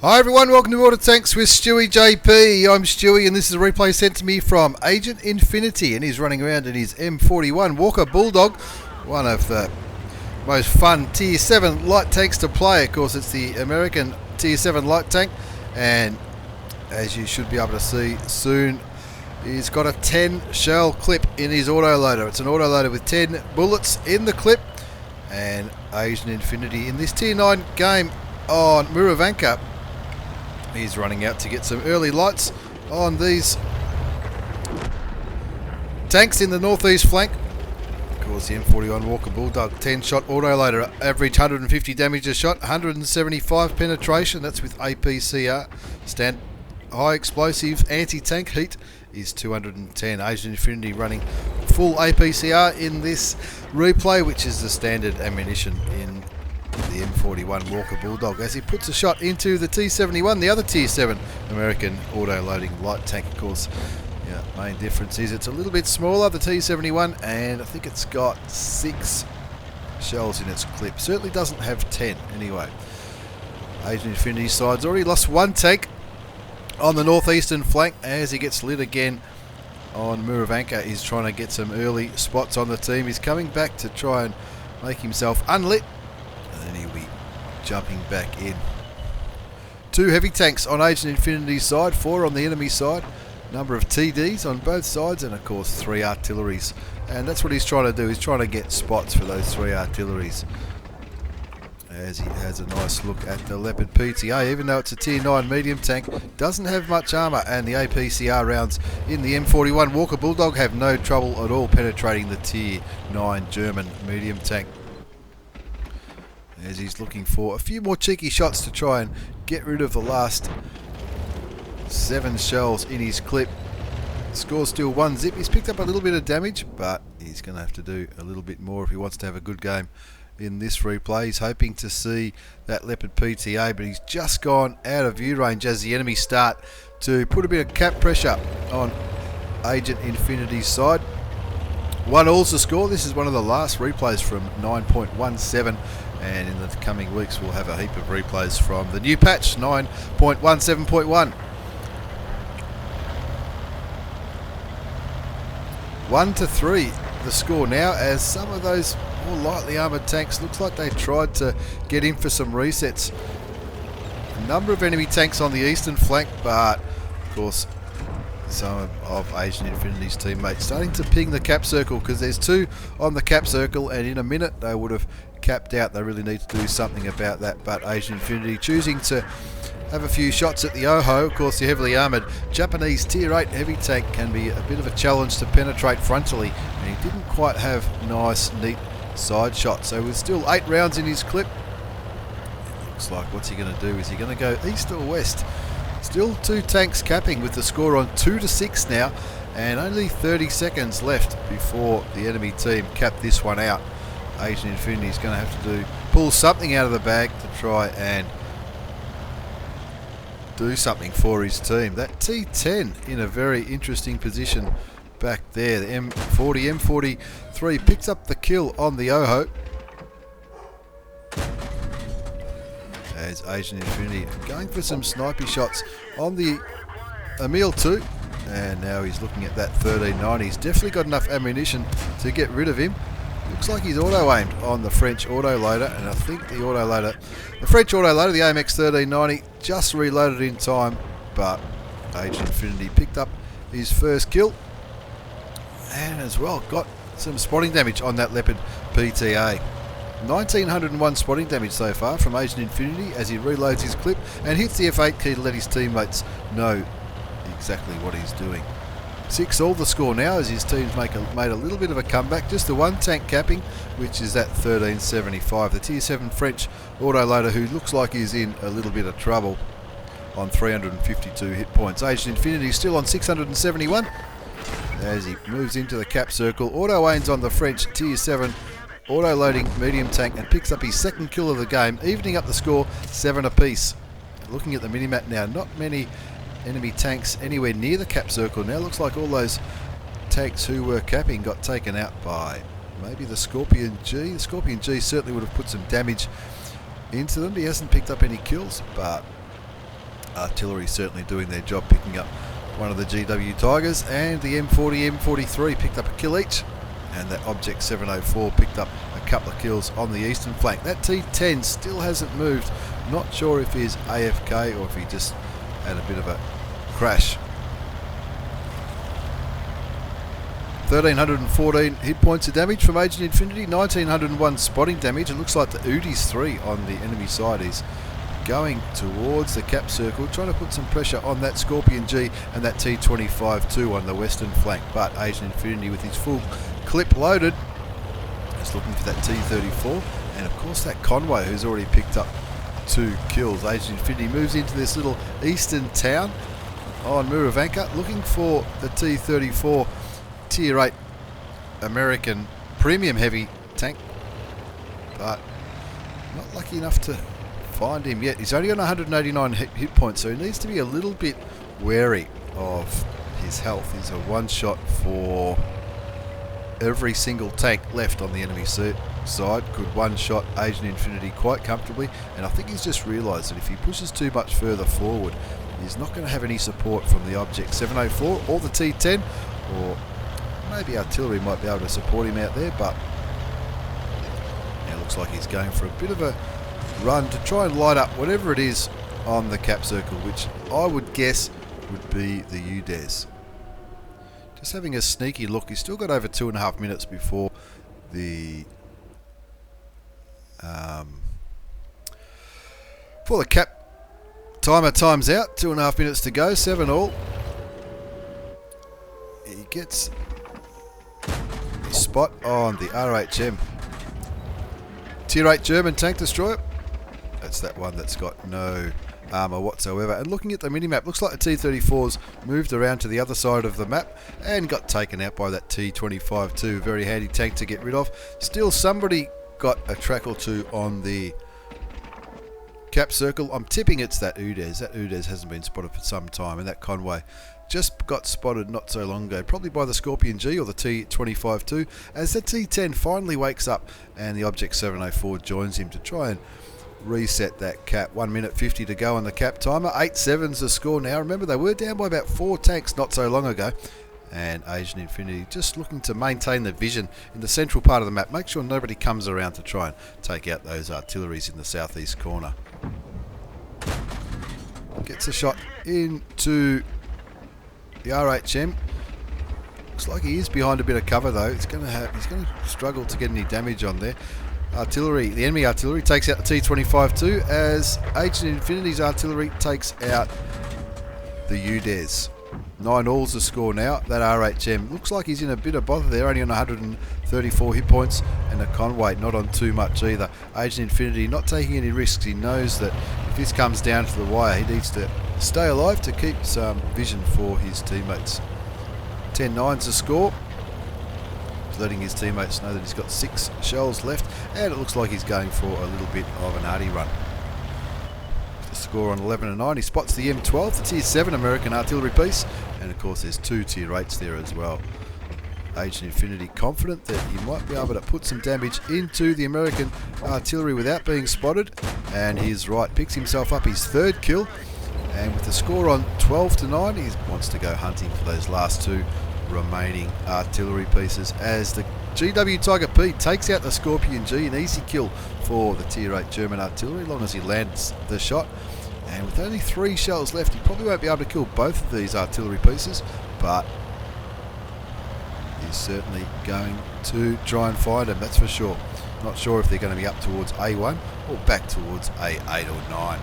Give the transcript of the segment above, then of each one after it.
Hi everyone, welcome to Water Tanks with stewiejp. I'm Stewie and this is a replay sent to me from Agent Infinity, and he's running around in his M41 Walker Bulldog, one of the most fun Tier 7 light tanks to play. Of course, it's the American Tier 7 light tank, and as you should be able to see soon, he's got a 10 shell clip in his autoloader. It's an autoloader with 10 bullets in the clip, and Agent Infinity in this Tier 9 game on Muravanka, he's running out to get some early lights on these tanks in the northeast flank. Of course, the M41 Walker Bulldog 10 shot autoloader, average 150 damage a shot, 175 penetration, that's with APCR. Stand high explosive anti-tank heat is 210. Agent Infinity running full APCR in this replay, which is the standard ammunition in the M41 Walker Bulldog, as he puts a shot into the T71, the other Tier 7 American auto-loading light tank. Of course, main difference is it's a little bit smaller, the T71, and I think it's got 6 shells in its clip. Certainly doesn't have 10 anyway. Agent Infinity's side's already lost one tank on the northeastern flank as he gets lit again on Muravanka. He's trying to get some early spots on the team. He's coming back to try and make himself unlit, and then he'll be jumping back in. 2 heavy tanks on Agent Infinity's side, 4 on the enemy side, number of TDs on both sides, and of course 3 artilleries. And that's what he's trying to do, he's trying to get spots for those 3 artilleries, as he has a nice look at the Leopard PTA. Even though it's a Tier 9 medium tank, doesn't have much armour, and the APCR rounds in the M41 Walker Bulldog have no trouble at all penetrating the Tier 9 German medium tank, as he's looking for a few more cheeky shots to try and get rid of the last 7 shells in his clip. Score's still 1 zip. He's picked up a little bit of damage, but he's going to have to do a little bit more if he wants to have a good game in this replay. He's hoping to see that Leopard PTA, but he's just gone out of view range as the enemies start to put a bit of cap pressure on Agent Infinity's side. 1-all's the score. This is one of the last replays from 9.17, and in the coming weeks we'll have a heap of replays from the new patch 9.17.1. 1-3 the score now, as some of those more lightly armoured tanks looks like they tried to get in for some resets. A number of enemy tanks on the eastern flank, but of course some of Agent Infinity's teammates starting to ping the cap circle, because there's 2 on the cap circle, and in a minute they would have capped out. They really need to do something about that, but Agent Infinity choosing to have a few shots at the Oho. Of course, the heavily armoured Japanese Tier 8 heavy tank can be a bit of a challenge to penetrate frontally, and he didn't quite have nice, neat side shots. So with still 8 rounds in his clip, it looks like what's he going to do? Is he going to go east or west? Still 2 tanks capping, with the score on 2-6 now, and only 30 seconds left before the enemy team cap this one out. Agent Infinity is going to have to pull something out of the bag to try and do something for his team. That T10 in a very interesting position back there. The M43 picks up the kill on the Oho, as Agent Infinity going for some snipey shots on the Emil 2, and now he's looking at that 1390. He's definitely got enough ammunition to get rid of him. Looks like he's auto-aimed on the French autoloader, and I think the French autoloader, the AMX 1390, just reloaded in time, but Agent Infinity picked up his first kill, and as well got some spotting damage on that Leopard PTA. 1901 spotting damage so far from Agent Infinity as he reloads his clip and hits the F8 key to let his teammates know exactly what he's doing. 6-all the score now, as his team's made a little bit of a comeback. Just the 1 tank capping, which is that 1375. The Tier 7 French autoloader, who looks like he's in a little bit of trouble, on 352 hit points. Agent Infinity still on 671 as he moves into the cap circle. Auto-aims on the French Tier 7 auto-loading medium tank and picks up his 2nd kill of the game, evening up the score 7 apiece. Looking at the minimap now, not many enemy tanks anywhere near the cap circle now. Looks like all those tanks who were capping got taken out by maybe the Scorpion G. The Scorpion G certainly would have put some damage into them. He hasn't picked up any kills, but artillery certainly doing their job, picking up one of the GW Tigers, and the M40, M43 picked up a kill each, and that Object 704 picked up a couple of kills on the eastern flank. That T10 still hasn't moved. Not sure if he's AFK or if he just had a bit of a crash. 1,314 hit points of damage from Agent Infinity, 1,901 spotting damage. It looks like the Udis 3 on the enemy side is going towards the cap circle, trying to put some pressure on that Scorpion G and that T25-2 on the western flank. But Agent Infinity, with his full clip loaded, is looking for that T34, and of course that Conway, who's already picked up 2 kills. Agent Infinity moves into this little eastern town on Muravanka, looking for the T34 Tier 8 American premium heavy tank, but not lucky enough to find him yet. He's only on 189 hit points, so he needs to be a little bit wary of his health. He's a one shot for every single tank left on the enemy side. Could one shot Agent Infinity quite comfortably, and I think he's just realised that if he pushes too much further forward, he's not going to have any support from the Object 704 or the T10, or maybe artillery might be able to support him out there. But it looks like he's going for a bit of a run to try and light up whatever it is on the cap circle, which I would guess would be the UDES. Just having a sneaky look, he's still got over 2.5 minutes before the cap timer times out. 2.5 minutes to go, 7 all. He gets a spot on the RHM Tier 8 German tank destroyer. That's that one that's got no armour whatsoever. And looking at the minimap, looks like the T-34's moved around to the other side of the map and got taken out by that T-25-2. Very handy tank to get rid of. Still, somebody got a track or two on the cap circle. I'm tipping it's that UDES. That UDES hasn't been spotted for some time, and that Conway just got spotted not so long ago, probably by the Scorpion G or the T-25-2, as the T-10 finally wakes up and the Object 704 joins him to try and reset that cap. 1 minute 50 to go on the cap timer. 8-7's the score now. Remember, they were down by about 4 tanks not so long ago, and Agent Infinity just looking to maintain the vision in the central part of the map, make sure nobody comes around to try and take out those artilleries in the southeast corner. Gets a shot into the RHM. Looks like he is behind a bit of cover though. He's going to struggle to get any damage on there. Artillery, the enemy artillery takes out the T-25-2 as Agent Infinity's artillery takes out the UDES. 9 all's the score now. That RHM looks like he's in a bit of bother there, only on 134 hit points, and the Conway not on too much either. Agent Infinity not taking any risks. He knows that if this comes down to the wire, he needs to stay alive to keep some vision for his teammates. 10-9's the score, letting his teammates know that he's got 6 shells left, and it looks like he's going for a little bit of an arty run. The score on 11-9, he spots the M12, the Tier 7 American artillery piece, and of course there's 2 Tier 8s there as well. Agent Infinity confident that he might be able to put some damage into the American artillery without being spotted, and he's right, picks himself up his 3rd kill, and with the score on 12-9, he wants to go hunting for those last 2 remaining artillery pieces as the GW Tiger P takes out the Scorpion G. An easy kill for the Tier 8 German artillery, as long as he lands the shot. And with only 3 shells left, he probably won't be able to kill both of these artillery pieces, but he's certainly going to try and find them, that's for sure. Not sure if they're going to be up towards A1 or back towards A8 or 9.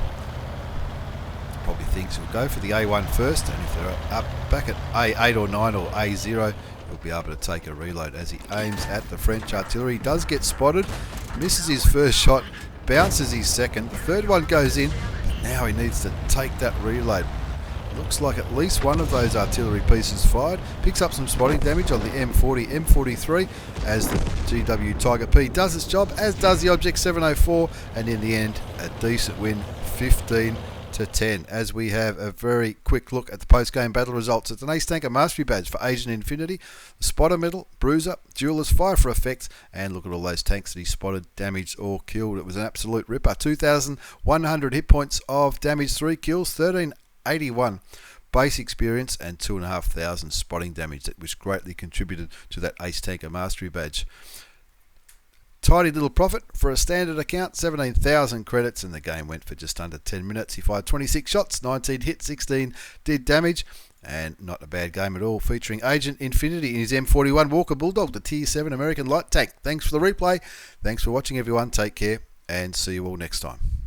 Probably thinks he'll go for the A1 first, and if they're up back at A8 or 9 or A0, he'll be able to take a reload as he aims at the French artillery. He does get spotted, misses his first shot, bounces his second, the third one goes in, but now he needs to take that reload. Looks like at least one of those artillery pieces fired. Picks up some spotting damage on the M40, M43 as the GW Tiger P does its job, as does the Object 704, and in the end a decent win, 15-10, as we have a very quick look at the post-game battle results. It's an Ace Tanker Mastery Badge for Agent Infinity, the Spotter Medal, Bruiser, Duelist, Fire for Effects, and look at all those tanks that he spotted, damaged, or killed. It was an absolute ripper. 2,100 hit points of damage, 3 kills, 13 81 base experience and 2,500 spotting damage, which greatly contributed to that Ace Tanker Mastery badge. Tidy little profit for a standard account, 17,000 credits, and the game went for just under 10 minutes. He fired 26 shots, 19 hit, 16 did damage, and not a bad game at all, featuring Agent Infinity in his M41 Walker Bulldog, the Tier 7 American light tank. Thanks for the replay. Thanks for watching, everyone. Take care, and see you all next time.